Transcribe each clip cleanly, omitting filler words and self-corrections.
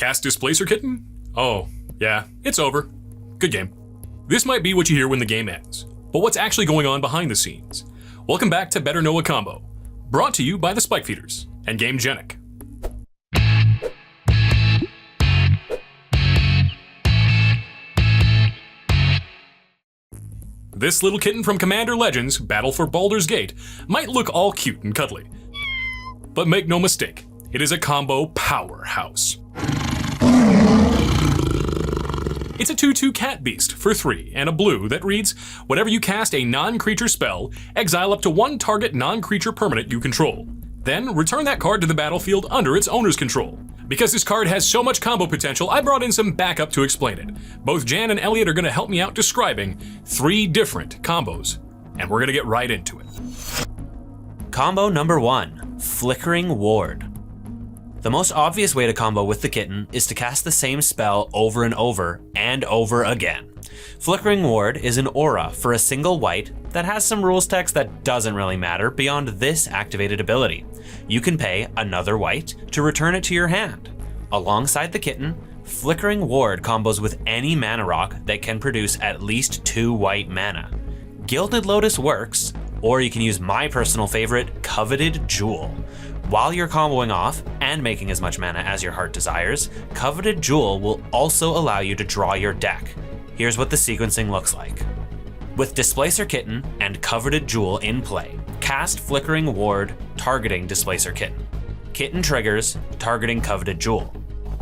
Cast Displacer Kitten? Oh, yeah, it's over. Good game. This might be what you hear when the game ends, but what's actually going on behind the scenes? Welcome back to Better Know a Combo, brought to you by the Spike Feeders and GAMEGENIC. This little kitten from Commander Legends Battle for Baldur's Gate might look all cute and cuddly, but make no mistake, it is a combo powerhouse. It's a 2/2 cat beast for 3 and a blue that reads, whenever you cast a non-creature spell, exile up to one target non-creature permanent you control. Then return that card to the battlefield under its owner's control. Because this card has so much combo potential, I brought in some backup to explain it. Both Jan and Elliot are going to help me out describing 3 different combos, and we're going to get right into it. Combo number 1, Flickering Ward. The most obvious way to combo with the kitten is to cast the same spell over and over again. Flickering Ward is an aura for a single white that has some rules text that doesn't really matter beyond this activated ability. You can pay another white to return it to your hand. Alongside the kitten, Flickering Ward combos with any mana rock that can produce at least 2 white mana. Gilded Lotus works, or you can use my personal favorite, Coveted Jewel. While you're comboing off and making as much mana as your heart desires, Coveted Jewel will also allow you to draw your deck. Here's what the sequencing looks like. With Displacer Kitten and Coveted Jewel in play, cast Flickering Ward targeting Displacer Kitten. Kitten triggers, targeting Coveted Jewel.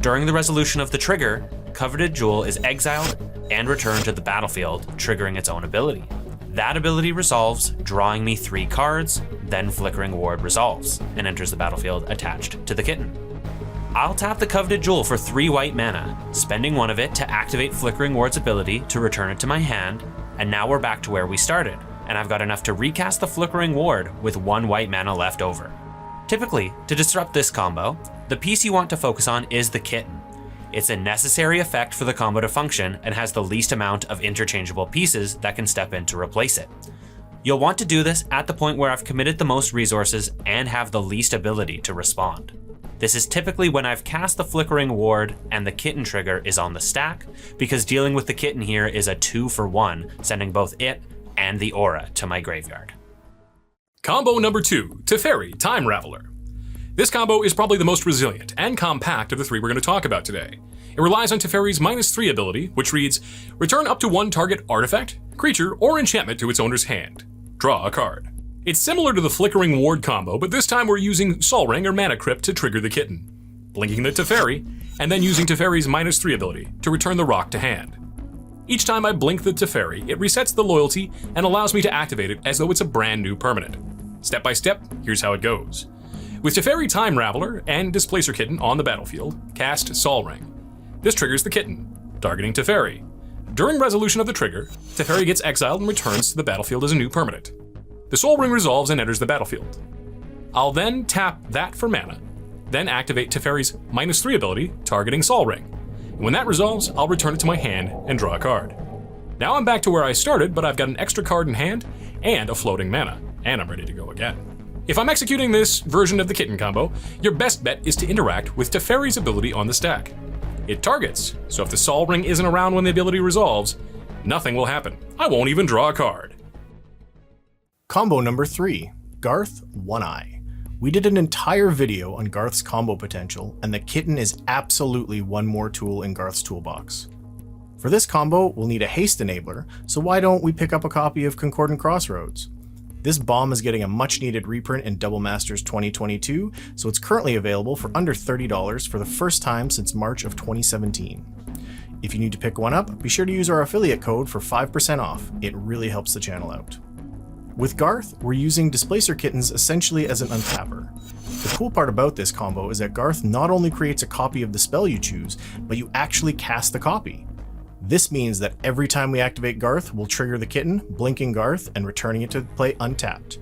During the resolution of the trigger, Coveted Jewel is exiled and returned to the battlefield, triggering its own ability. That ability resolves, drawing me 3 cards, then Flickering Ward resolves and enters the battlefield attached to the kitten. I'll tap the Coveted Jewel for 3 white mana, spending 1 of it to activate Flickering Ward's ability to return it to my hand, and now we're back to where we started, and I've got enough to recast the Flickering Ward with 1 white mana left over. Typically, to disrupt this combo, the piece you want to focus on is the kitten. It's a necessary effect for the combo to function and has the least amount of interchangeable pieces that can step in to replace it. You'll want to do this at the point where I've committed the most resources and have the least ability to respond. This is typically when I've cast the Flickering Ward and the kitten trigger is on the stack, because dealing with the kitten here is a 2-for-1, sending both it and the aura to my graveyard. Combo number 2, Teferi Time Raveler. This combo is probably the most resilient and compact of the 3 we're going to talk about today. It relies on Teferi's -3 ability, which reads, return up to 1 target artifact, creature, or enchantment to its owner's hand. Draw a card. It's similar to the Flickering Ward combo, but this time we're using Sol Ring or Mana Crypt to trigger the kitten, blinking the Teferi, and then using Teferi's -3 ability to return the rock to hand. Each time I blink the Teferi, it resets the loyalty and allows me to activate it as though it's a brand new permanent. Step by step, here's how it goes. With Teferi Time Raveler and Displacer Kitten on the battlefield, cast Sol Ring. This triggers the kitten, targeting Teferi. During resolution of the trigger, Teferi gets exiled and returns to the battlefield as a new permanent. The Sol Ring resolves and enters the battlefield. I'll then tap that for mana, then activate Teferi's -3 ability, targeting Sol Ring. When that resolves, I'll return it to my hand and draw a card. Now I'm back to where I started, but I've got an extra card in hand and a floating mana, and I'm ready to go again. If I'm executing this version of the kitten combo, your best bet is to interact with Teferi's ability on the stack. It targets, so if the Sol Ring isn't around when the ability resolves, nothing will happen. I won't even draw a card. Combo number 3, Garth, Onei. We did an entire video on Garth's combo potential, and the kitten is absolutely one more tool in Garth's toolbox. For this combo, we'll need a haste enabler, so why don't we pick up a copy of Concordant Crossroads? This bomb is getting a much needed reprint in Double Masters 2022, so it's currently available for under $30 for the first time since March of 2017. If you need to pick one up, be sure to use our affiliate code for 5% off. It really helps the channel out. With Garth, we're using Displacer Kittens essentially as an untapper. The cool part about this combo is that Garth not only creates a copy of the spell you choose, but you actually cast the copy. This means that every time we activate Garth, we'll trigger the kitten, blinking Garth, and returning it to play untapped.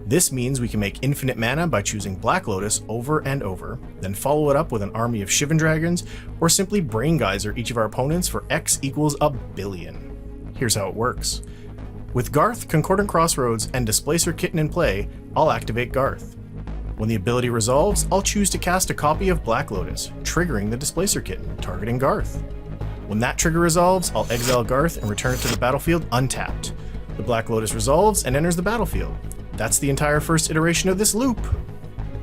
This means we can make infinite mana by choosing Black Lotus over and over, then follow it up with an army of Shivan Dragons, or simply Brain Geyser each of our opponents for X equals 1,000,000,000. Here's how it works. With Garth, Concordant Crossroads, and Displacer Kitten in play, I'll activate Garth. When the ability resolves, I'll choose to cast a copy of Black Lotus, triggering the Displacer Kitten, targeting Garth. When that trigger resolves, I'll exile Garth and return it to the battlefield untapped. The Black Lotus resolves and enters the battlefield. That's the entire first iteration of this loop.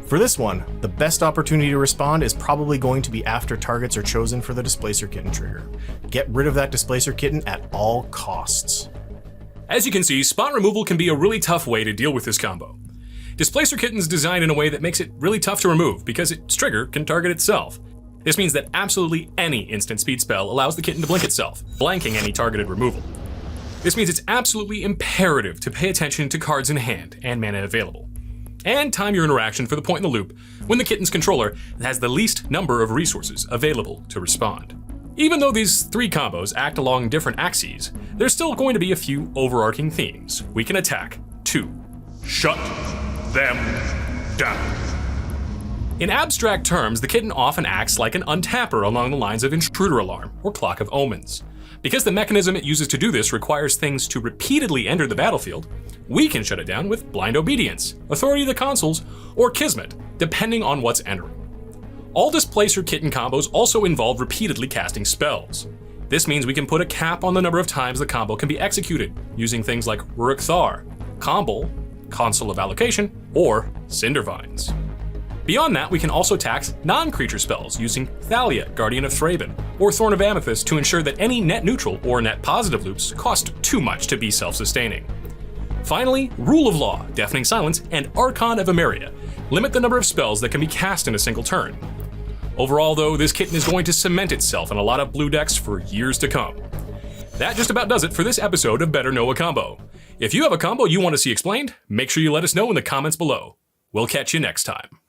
For this one, the best opportunity to respond is probably going to be after targets are chosen for the Displacer Kitten trigger. Get rid of that Displacer Kitten at all costs. As you can see, spot removal can be a really tough way to deal with this combo. Displacer Kitten's designed in a way that makes it really tough to remove because its trigger can target itself. This means that absolutely any instant speed spell allows the kitten to blink itself, blanking any targeted removal. This means it's absolutely imperative to pay attention to cards in hand and mana available, and time your interaction for the point in the loop when the kitten's controller has the least number of resources available to respond. Even though these three combos act along different axes, there's still going to be a few overarching themes we can attack to shut them down. In abstract terms, the kitten often acts like an untapper along the lines of Intruder Alarm or Clock of Omens. Because the mechanism it uses to do this requires things to repeatedly enter the battlefield, we can shut it down with Blind Obedience, Authority of the Consuls, or Kismet, depending on what's entering. All Displacer Kitten combos also involve repeatedly casting spells. This means we can put a cap on the number of times the combo can be executed, using things like Ruric Thar, Combol, Consul of Allocation, or Cindervines. Beyond that, we can also tax non-creature spells using Thalia, Guardian of Thraben, or Thorn of Amethyst to ensure that any net neutral or net positive loops cost too much to be self-sustaining. Finally, Rule of Law, Deafening Silence, and Archon of Emeria limit the number of spells that can be cast in a single turn. Overall, though, this kitten is going to cement itself in a lot of blue decks for years to come. That just about does it for this episode of Better Know a Combo. If you have a combo you want to see explained, make sure you let us know in the comments below. We'll catch you next time.